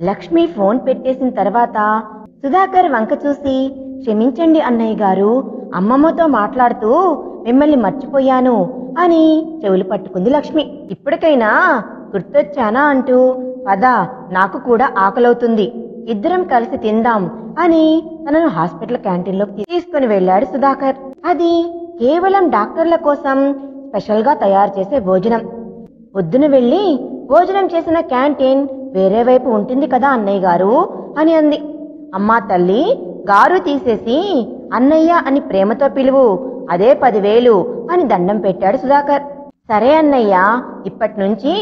Lakshmi phone పెట్టేసిన తర్వాత సుధాకర్ వంక చూసి, క్షమించండి అన్నయ్య గారు, అమ్మమ్మతో మాట్లాడుతూ మిమ్మల్ని మర్చిపోయాను అని చెవులు పట్టుకుంది లక్ష్మి. ఇప్పటికైనా గుర్తొచ్చానా అంటూ, పద, నాకు కూడా ఆకలవుతుంది, ఇద్దరం కలిసి తిందాం అని తనను హాస్పిటల్ క్యాంటీన్లోకి తీసుకుని వెళ్లాడు సుధాకర్. అది కేవలం డాక్టర్ల కోసం స్పెషల్ గా తయారు చేసే భోజనం. పొద్దున వెళ్లి భోజనం చేసిన క్యాంటీన్ వేరే వైపు ఉంటుంది కదా అన్నయ్య గారు అని అంది. అమ్మా తల్లి, గారు తీసేసి అన్నయ్య అని ప్రేమతో పిలువు, అదే 10,000 అని దండం పెట్టాడు సుధాకర్. సరే అన్నయ్య, ఇప్పటి నుంచి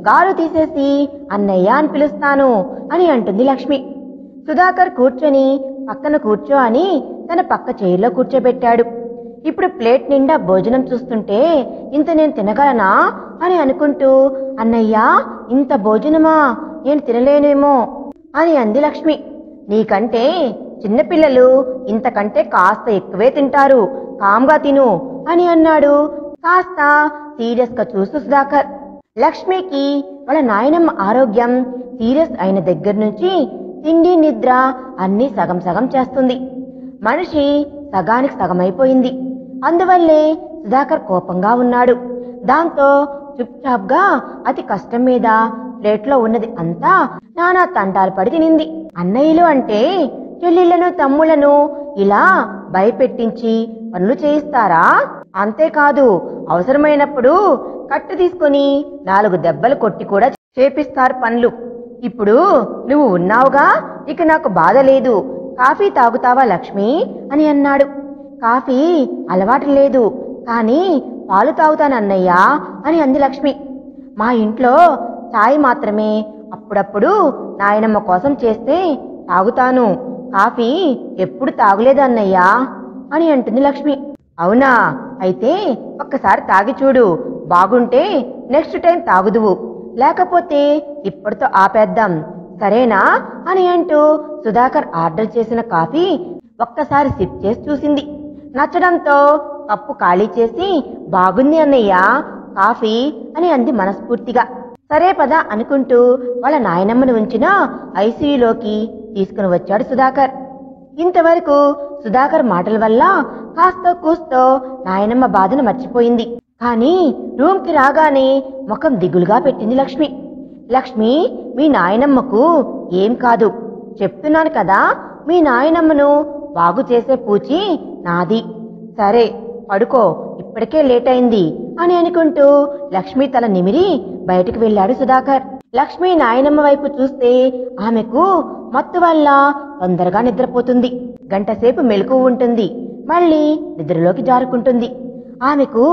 గారు తీసేసి అన్నయ్య అని పిలుస్తాను అని అంటుంది లక్ష్మి. సుధాకర్ కూర్చొని పక్కన కూర్చో అని తన పక్క చైర్లో కూర్చోబెట్టాడు. ఇప్పుడు ప్లేట్ నిండా భోజనం చూస్తుంటే ఇంత నేను తినగలనా అని అనుకుంటూ, అన్నయ్య, ఇంత భోజనమా, నేను తినలేనేమో అని అంది లక్ష్మి. నీకంటే చిన్నపిల్లలు ఇంతకంటే కాస్త ఎక్కువే తింటారు, కామ్గా తిను అని అన్నాడు కాస్త సీరియస్ గా చూస్తూ సుధాకర్. లక్ష్మికి వాళ్ళ నాయనమ్మ ఆరోగ్యం సీరియస్ అయిన దగ్గర నుంచి తిండి నిద్ర అన్నీ సగం సగం చేస్తుంది. మనిషి సగానికి సగమైపోయింది. అందువల్లే సుధాకర్ కోపంగా ఉన్నాడు. దాంతో చుప్చాప్ గా అతి కష్టం మీద ప్లేట్లో ఉన్నది అంతా నానా తంటాలు పడి తినింది. అన్నయ్యలు అంటే చెల్లెళ్లను తమ్ముళ్లను ఇలా భయపెట్టించి పనులు చేయిస్తారా? అంతేకాదు, అవసరమైనప్పుడు కట్టు తీసుకుని 4 దెబ్బలు కొట్టి కూడా చేపిస్తారు పనులు. ఇప్పుడు నువ్వు ఉన్నావుగా, ఇక నాకు బాధ లేదు, కాఫీ తాగుతావా లక్ష్మి అని అన్నాడు. కాఫీ అలవాటు లేదు, కానీ పాలు తాగుతానన్నయ్యా అని అంది లక్ష్మి. మా ఇంట్లో చాయ్ మాత్రమే, అప్పుడప్పుడు నాయనమ్మ కోసం చేస్తే తాగుతాను, కాఫీ ఎప్పుడు తాగులేదన్నయ్యా అని అంటుంది లక్ష్మి. అవునా, అయితే ఒక్కసారి తాగి చూడు, బాగుంటే నెక్స్ట్ టైం తాగుదువు, లేకపోతే ఇప్పటితో ఆపేద్దాం, సరేనా అని అంటూ సుధాకర్ ఆర్డర్ చేసిన కాఫీ ఒక్కసారి సిప్ చేసి చూసింది. నచ్చడంతో కప్పు ఖాళీ చేసి, బాగుంది అన్నయ్య కాఫీ అని అంది మనస్ఫూర్తిగా. సరే పద అనుకుంటూ వాళ్ళ నాయనమ్మను ఉంచిన ఐసీయూలోకి తీసుకుని వచ్చాడు సుధాకర్. ఇంతవరకు సుధాకర్ మాటల వల్ల కాస్తో కూస్తో నాయనమ్మ బాధను మర్చిపోయింది. కానీ రూమ్కి రాగానే ముఖం దిగులుగా పెట్టింది లక్ష్మి. లక్ష్మి, మీ నాయనమ్మకు ఏం కాదు, చెప్తున్నాను కదా, మీ నాయనమ్మను బాగు చేసే పూచి నాది. సరే పడుకో, ఇప్పటికే లేట్ అయింది అని అనుకుంటూ లక్ష్మి తల నిమిరి బయటకు వెళ్ళాడు సుధాకర్. లక్ష్మి నాయనమ్మ వైపు చూస్తే ఆమెకు మత్తు వల్ల తొందరగా నిద్రపోతుంది. గంటసేపు మెలకువ ఉంటుంది, మళ్ళీ నిద్రలోకి జారుకుంటుంది. ఆమెకు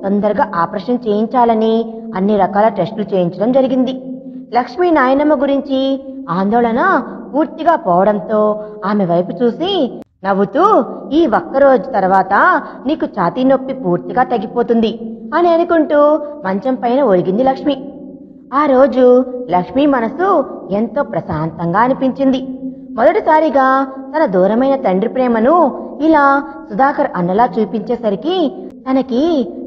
తొందరగా ఆపరేషన్ చేయించాలని అన్ని రకాల టెస్టులు చేయించడం జరిగింది. లక్ష్మి నాయనమ్మ గురించి ఆందోళన పూర్తిగా పోవడంతో ఆమె వైపు చూసి నవ్వుతూ, ఈ ఒక్కరోజు తర్వాత నీకు ఛాతీ నొప్పి పూర్తిగా తగ్గిపోతుంది అని అనుకుంటూ మంచం పైన ఒరిగింది లక్ష్మి. ఆ రోజు లక్ష్మి మనసు ఎంతో ప్రశాంతంగా అనిపించింది. మొదటిసారిగా తన దూరమైన తండ్రి ప్రేమను ఇలా సుధాకర్ అన్నలా చూపించేసరికి తనకి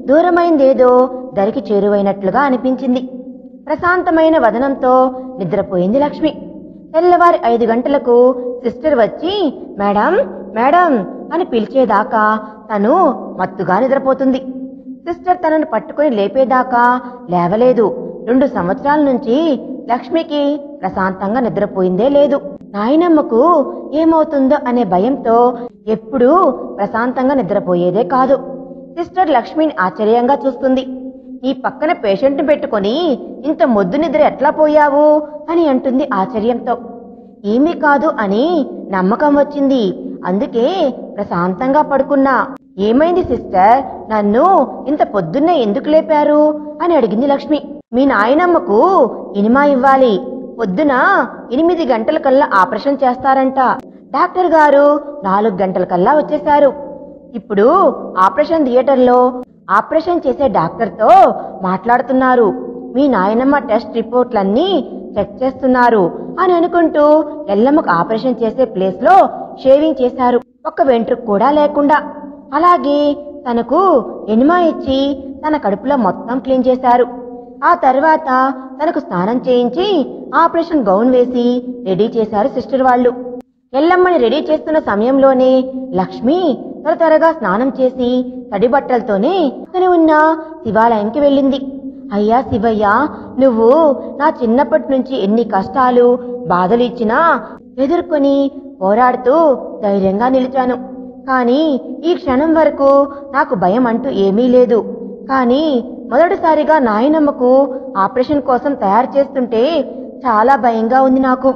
దూరమైందేదో దరికి చేరువైనట్లుగా అనిపించింది. ప్రశాంతమైన వదనంతో నిద్రపోయింది లక్ష్మి. తెల్లవారి 5 గంటలకు సిస్టర్ వచ్చి మేడం మేడం అని పిలిచేదాకా తను మత్తుగా నిద్రపోతుంది. సిస్టర్ తనను పట్టుకుని లేపేదాకా లేవలేదు. 2 సంవత్సరాల నుంచి లక్ష్మికి ప్రశాంతంగా నిద్రపోయిందే లేదు. నాయనమ్మకు ఏమవుతుందో అనే భయంతో ఎప్పుడూ ప్రశాంతంగా నిద్రపోయేదే కాదు. సిస్టర్ లక్ష్మిని ఆశ్చర్యంగా చూస్తుంది. నీ పక్కన పేషెంట్ని పెట్టుకుని ఇంత మొద్దు నిద్ర ఎట్లా పోయావు అని అంటుంది ఆశ్చర్యంతో. ఏమీ కాదు అని నమ్మకం వచ్చింది, అందుకే ప్రశాంతంగా పడుకున్నా. ఏమైంది సిస్టర్, నన్ను ఇంత పొద్దున్నే ఎందుకు లేపారు అని అడిగింది లక్ష్మి. మీ నాయనమ్మకు ఇనిమా ఇవ్వాలి, పొద్దున 8 గంటలకల్లా ఆపరేషన్ చేస్తారంట. డాక్టర్ గారు 4 గంటలకల్లా వచ్చేశారు. ఇప్పుడు ఆపరేషన్ థియేటర్లో ఆపరేషన్ చేసే డాక్టర్తో మాట్లాడుతున్నారు. మీ నాయనమ్మ టెస్ట్ రిపోర్ట్లన్నీ చెక్ చేస్తున్నారు అని అనుకుంటూ ఎల్లమ్మకు ఆపరేషన్ చేసే ప్లేస్ లో షేవింగ్ చేశారు, ఒక్క వెంట్రుక కూడా లేకుండా. అలాగే తనకు ఎనిమా ఇచ్చి తన కడుపులో మొత్తం క్లీన్ చేశారు. ఆ తర్వాత తనకు స్నానం చేయించి ఆపరేషన్ గౌన్ వేసి రెడీ చేశారు సిస్టర్ వాళ్ళు. ఎల్లమ్మని రెడీ చేస్తున్న సమయంలోనే లక్ష్మి త్వరగా స్నానం చేసి తడి బట్టలతోనే పక్కన ఉన్న శివాలయంకి వెళ్ళింది. అయ్యా శివయ్య, నువ్వు నా చిన్నప్పటి నుంచి ఎన్ని కష్టాలు బాధలు ఇచ్చినా ఎదుర్కొని పోరాడుతూ ధైర్యంగా నిలిచాను. కానీ ఈ క్షణం వరకు నాకు భయం అంటూ ఏమీ లేదు. కానీ మొదటిసారిగా నాయనమ్మకు ఆపరేషన్ కోసం తయారు చేస్తుంటే చాలా భయంగా ఉంది నాకు.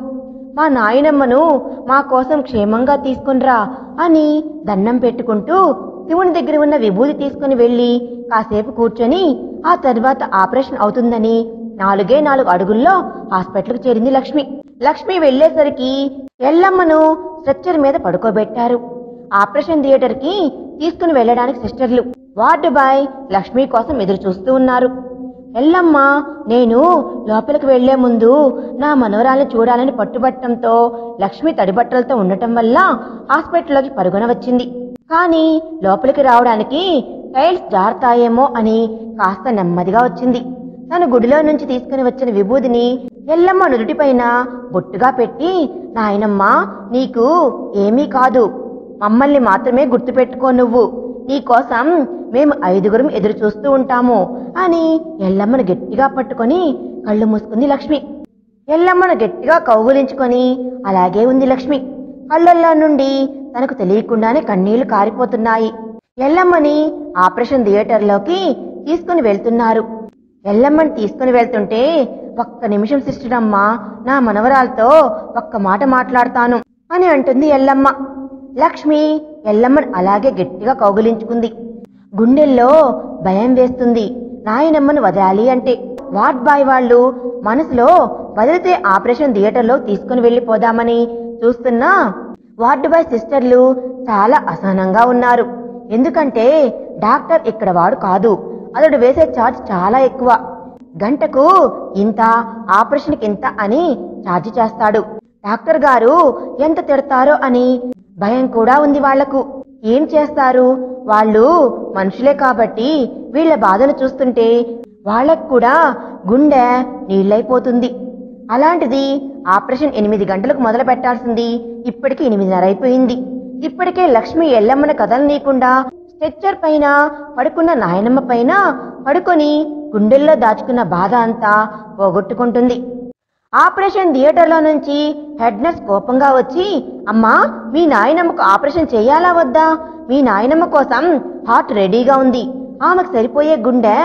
మా నాయనమ్మను మా కోసం క్షేమంగా తీసుకునిరా అని దండం పెట్టుకుంటూ శివుని దగ్గర ఉన్న విభూతి తీసుకుని వెళ్లి కాసేపు కూర్చొని ఆ తర్వాత ఆపరేషన్ అవుతుందని 4 అడుగుల్లో హాస్పిటల్కు చేరింది లక్ష్మి. లక్ష్మి వెళ్లేసరికి ఎల్లమ్మను స్ట్రెచ్చర్ మీద పడుకోబెట్టారు. ఆపరేషన్ థియేటర్ కి తీసుకుని వెళ్లడానికి సిస్టర్లు, వార్డు బాయ్ లక్ష్మి కోసం ఎదురు చూస్తూ ఉన్నారు. ఎల్లమ్మ నేను లోపలికి వెళ్లే ముందు నా మనవరాల్ని చూడాలని పట్టుబట్టంతో లక్ష్మి తడిబట్టలతో ఉండటం వల్ల హాస్పిటల్లోకి పరుగున వచ్చింది. కానీ లోపలికి రావడానికి టైల్స్ జారుతాయేమో అని కాస్త నెమ్మదిగా వచ్చింది. తను గుడిలో నుంచి తీసుకుని వచ్చిన విభూదిని ఎల్లమ్మ నుదుటిపైన బొట్టుగా పెట్టి, నాయనమ్మ నీకు ఏమీ కాదు, మమ్మల్ని మాత్రమే గుర్తుపెట్టుకో, నువ్వు నీకోసం మేము 5గురం ఎదురు చూస్తూ ఉంటాము అని ఎల్లమ్మను గట్టిగా పట్టుకొని కళ్ళు మూసుకుంది లక్ష్మి. ఎల్లమ్మను గట్టిగా కౌగులించుకొని అలాగే ఉంది లక్ష్మి. కళ్ళల్లో నుండి తనకు తెలియకుండానే కన్నీళ్లు కారిపోతున్నాయి. ఎల్లమ్మని ఆపరేషన్ థియేటర్లోకి తీసుకుని వెళ్తున్నారు. ఎల్లమ్మని తీసుకుని వెళ్తుంటే, ఒక్క నిమిషం సిస్టర్ అమ్మ, నా మనవరాలతో ఒక్క మాట మాట్లాడతాను అని అంటుంది ఎల్లమ్మ. లక్ష్మి ఎల్లమ్మని అలాగే గట్టిగా కౌగిలించుకుంది. గుండెల్లో భయం వేస్తుంది నాయనమ్మను వదలాలి అంటే. వార్డ్ బాయ్ వాళ్ళు మనసులో వదిలితే ఆపరేషన్ థియేటర్లో తీసుకుని వెళ్లిపోదామని చూస్తున్నా వార్డు బాయ్ సిస్టర్లు చాలా అసహనంగా ఉన్నారు. ఎందుకంటే డాక్టర్ ఇక్కడ వాడు కాదు, అతడు వేసే ఛార్జ్ చాలా ఎక్కువ, గంటకు ఇంత, ఆపరేషన్కి ఇంత అని ఛార్జ్ చేస్తాడు. డాక్టర్ గారు ఎంత తిడతారో అని భయం కూడా ఉంది వాళ్లకు. ఏం చేస్తారు, వాళ్ళు మనుషులే కాబట్టి వీళ్ల బాధను చూస్తుంటే వాళ్లకు కూడా గుండె నీళ్లైపోతుంది. అలాంటిది ఆపరేషన్ 8 గంటలకు మొదలు పెట్టాల్సింది ఇప్పటికి 8:30 అయిపోయింది. ఇప్పటికే లక్ష్మి ఎల్లమ్మను కదలనీయకుండా స్ట్రెచ్చర్ పైన పడుకున్న నాయనమ్మ పైన పడుకొని గుండెల్లో దాచుకున్న బాధ అంతా పోగొట్టుకుంటుంది. ఆపరేషన్ థియేటర్లో నుంచి హెడ్ నర్స్ కోపంగా వచ్చి, అమ్మా మీ నాయనమ్మకు ఆపరేషన్ చెయ్యాలా వద్దా? మీ నాయనమ్మ కోసం హార్ట్ రెడీగా ఉంది, ఆమెకు సరిపోయే గుండె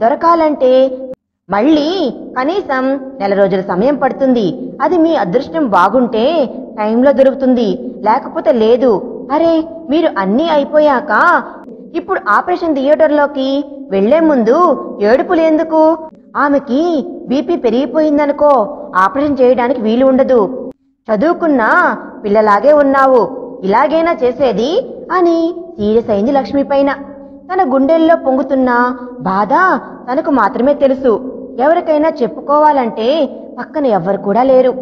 దొరకాలంటే మళ్ళీ కనీసం 4 రోజుల సమయం పడుతుంది. అది మీ అదృష్టం బాగుంటే టైంలో దొరుకుతుంది, లేకపోతే లేదు. అరే మీరు అన్నీ అయిపోయాక ఇప్పుడు ఆపరేషన్ థియేటర్లోకి వెళ్లే ముందు ఏడుపులేందుకు? ఆమెకి బీపీ పెరిగిపోయిందనుకో, ఆపరేషన్ చేయడానికి వీలు ఉండదు. చదువుకున్న పిల్లలాగే ఉన్నావు, ఇలాగైనా చేసేది అని సీరియస్ అయింది లక్ష్మి పైన. తన గుండెల్లో పొంగుతున్న బాధ తనకు మాత్రమే తెలుసు. ఎవరికైనా చెప్పుకోవాలంటే పక్కన ఎవ్వరు కూడా లేరు.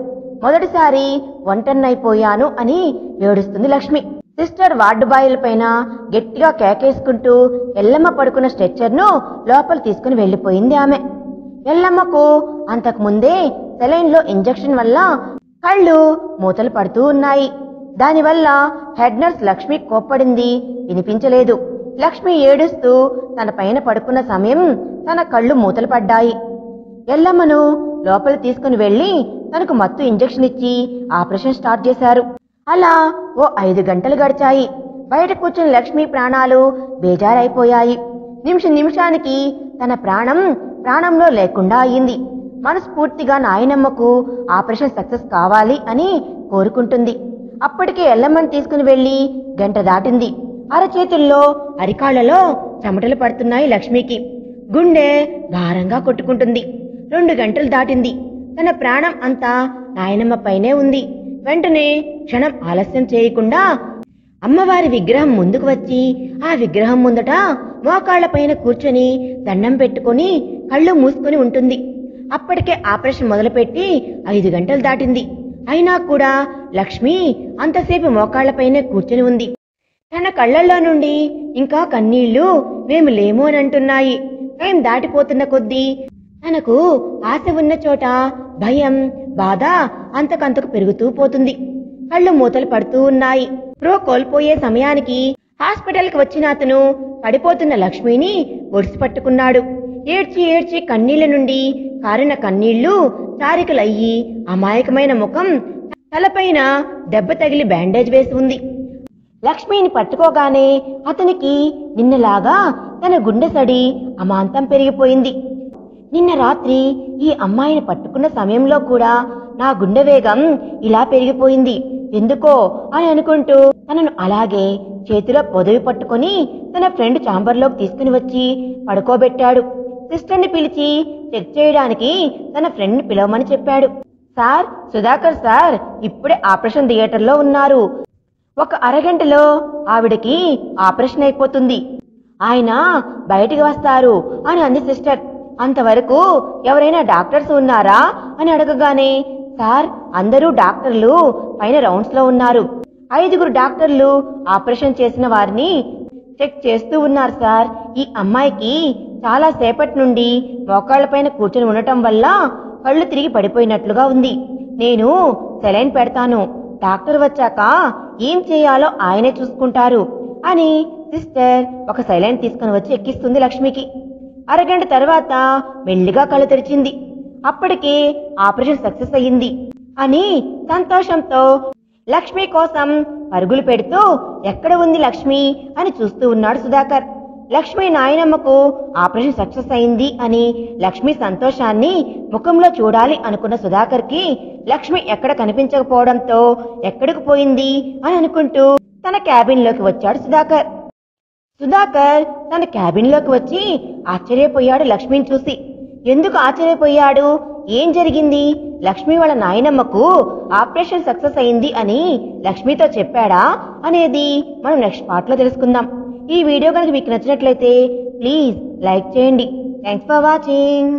మొదటిసారి ఒంటరినైపోయాను అని ఏడుస్తుంది లక్ష్మి. సిస్టర్ వార్డు బాయ్ల పైన గట్టిగా కేకేసుకుంటూ ఎల్లమ్మ పడుకున్న స్ట్రెచ్చర్ను లోపల తీసుకుని వెళ్లిపోయింది ఆమె. ఎల్లమ్మకు అంతకు ముందే సెలైన్లో ఇంజెక్షన్ వల్ల కళ్ళు మూతలు పడుతూ ఉన్నాయి. దానివల్ల హెడ్ నర్స్ లక్ష్మి కోప్పడింది వినిపించలేదు. లక్ష్మి ఏడుస్తూ తన పైన పడుకున్న సమయం తన కళ్ళు మూతలు పడ్డాయి. ఎల్లమ్మను లోపల తీసుకుని వెళ్లి తనకు మత్తు ఇంజెక్షన్ ఇచ్చి ఆపరేషన్ స్టార్ట్ చేశారు. అలా ఓ 5 గంటలు గడిచాయి. బయట కూర్చుని లక్ష్మి ప్రాణాలు బేజారైపోయాయి. నిమిషానికి తన ప్రాణంలో లేకుండా అయ్యింది. మనస్ఫూర్తిగా నాయనమ్మకు ఆపరేషన్ సక్సెస్ కావాలి అని కోరుకుంటుంది. అప్పటికే ఎల్లమ్మని తీసుకుని వెళ్లి గంట దాటింది. అరచేతుల్లో అరికాళ్లలో చెమటలు పడుతున్నాయి లక్ష్మికి. గుండె భారంగా కొట్టుకుంటుంది. 2 గంటలు దాటింది. తన ప్రాణం అంతా నాయనమ్మ పైనే ఉంది. వెంటనే క్షణం ఆలస్యం చేయకుండా అమ్మవారి విగ్రహం ముందుకు వచ్చి ఆ విగ్రహం ముందట మోకాళ్ల పైన కూర్చొని దండం పెట్టుకుని కళ్ళు మూసుకుని ఉంటుంది. అప్పటికే ఆపరేషన్ మొదలుపెట్టి 5 గంటలు దాటింది. అయినా కూడా లక్ష్మి అంతసేపు మోకాళ్లపైనే కూర్చొని ఉంది. తన కళ్లల్లో నుండి ఇంకా కన్నీళ్లు మేము లేము అని అంటున్నాయి. టైం దాటిపోతున్న కొద్దీ తనకు ఆశ ఉన్న చోట భయం, బాధ అంతకంతకు పెరుగుతూ పోతుంది. కళ్ళు మూతలు పడుతూ ఉన్నాయి. ప్రో కోల్పోయే సమయానికి హాస్పిటల్కి వచ్చిన అతను పడిపోతున్న లక్ష్మిని ఒడిసి పట్టుకున్నాడు. ఏడ్చి ఏడ్చి కన్నీళ్ల నుండి కారిన కన్నీళ్లు చారికలయ్యి అమాయకమైన ముఖం, తలపైన దెబ్బ తగిలి బ్యాండేజ్ వేసి ఉంది. లక్ష్మిని పట్టుకోగానే అతనికి నిన్నలాగా తన గుండె సడి అమాంతం పెరిగిపోయింది. నిన్న రాత్రి ఈ అమ్మాయిని పట్టుకున్న సమయంలో కూడా నా గుండె వేగం ఇలా పెరిగిపోయింది ఎందుకో అని అనుకుంటూ తనను అలాగే చేతిలో పొదవి పట్టుకొని తన ఫ్రెండ్ ఛాంబర్లోకి తీసుకుని వచ్చి పడుకోబెట్టాడు. సిస్టర్ని పిలిచి చెక్ చేయడానికి తన ఫ్రెండ్ని పిలవమని చెప్పాడు. సార్, సుధాకర్ సార్ ఇప్పుడే ఆపరేషన్ థియేటర్లో ఉన్నారు. ఒక అరగంటలో ఆవిడకి ఆపరేషన్ అయిపోతుంది. ఆయన బయటికి వస్తారు అని అంది సిస్టర్. అంతవరకు ఎవరైనా డాక్టర్స్ ఉన్నారా అని అడగగానే, సార్ అందరూ డాక్టర్లు పైన రౌండ్స్ లో ఉన్నారు. 5 డాక్టర్లు ఆపరేషన్ చేసిన వారిని చెక్ చేస్తూ ఉన్నారు సార్. ఈ అమ్మాయికి చాలా సేపటి నుండి మోకాళ్లపైన కూర్చొని ఉండటం వల్ల కళ్ళు తిరిగి పడిపోయినట్లుగా ఉంది. నేను సెలైన్ పెడతాను. డాక్టర్ వచ్చాక ఏం చేయాలో ఆయనే చూసుకుంటారు అని సిస్టర్ ఒక సెలైన్ తీసుకుని వచ్చి ఎక్కిస్తుంది లక్ష్మికి. అరగంట తర్వాత మెల్లిగా కళ్ళు తెరిచింది. అప్పటికే ఆపరేషన్ సక్సెస్ అయ్యింది అని సంతోషంతో లక్ష్మి కోసం పరుగులు పెడుతూ ఎక్కడ ఉంది లక్ష్మి అని చూస్తూ ఉన్నాడు సుధాకర్. లక్ష్మి నాయనమ్మకు ఆపరేషన్ సక్సెస్ అయింది అని లక్ష్మి సంతోషాన్ని ముఖంలో చూడాలి అనుకున్న సుధాకర్ కి లక్ష్మి ఎక్కడ కనిపించకపోవడంతో ఎక్కడికి పోయింది అని అనుకుంటూ తన క్యాబిన్ లోకి వచ్చాడు సుధాకర్. సుధాకర్ తన క్యాబిన్ లోకి వచ్చి ఆశ్చర్యపోయాడు లక్ష్మిని చూసి. ఎందుకు ఆశ్చర్యపోయాడు? ఏం జరిగింది? లక్ష్మి వాళ్ళ నాయనమ్మకు ఆపరేషన్ సక్సెస్ అయింది అని లక్ష్మితో చెప్పాడా అనేది మనం నెక్స్ట్ పార్ట్ లో తెలుసుకుందాం. ఈ వీడియో కనుక మీకు నచ్చినట్లయితే ప్లీజ్ లైక్ చేయండి. Thanks for watching.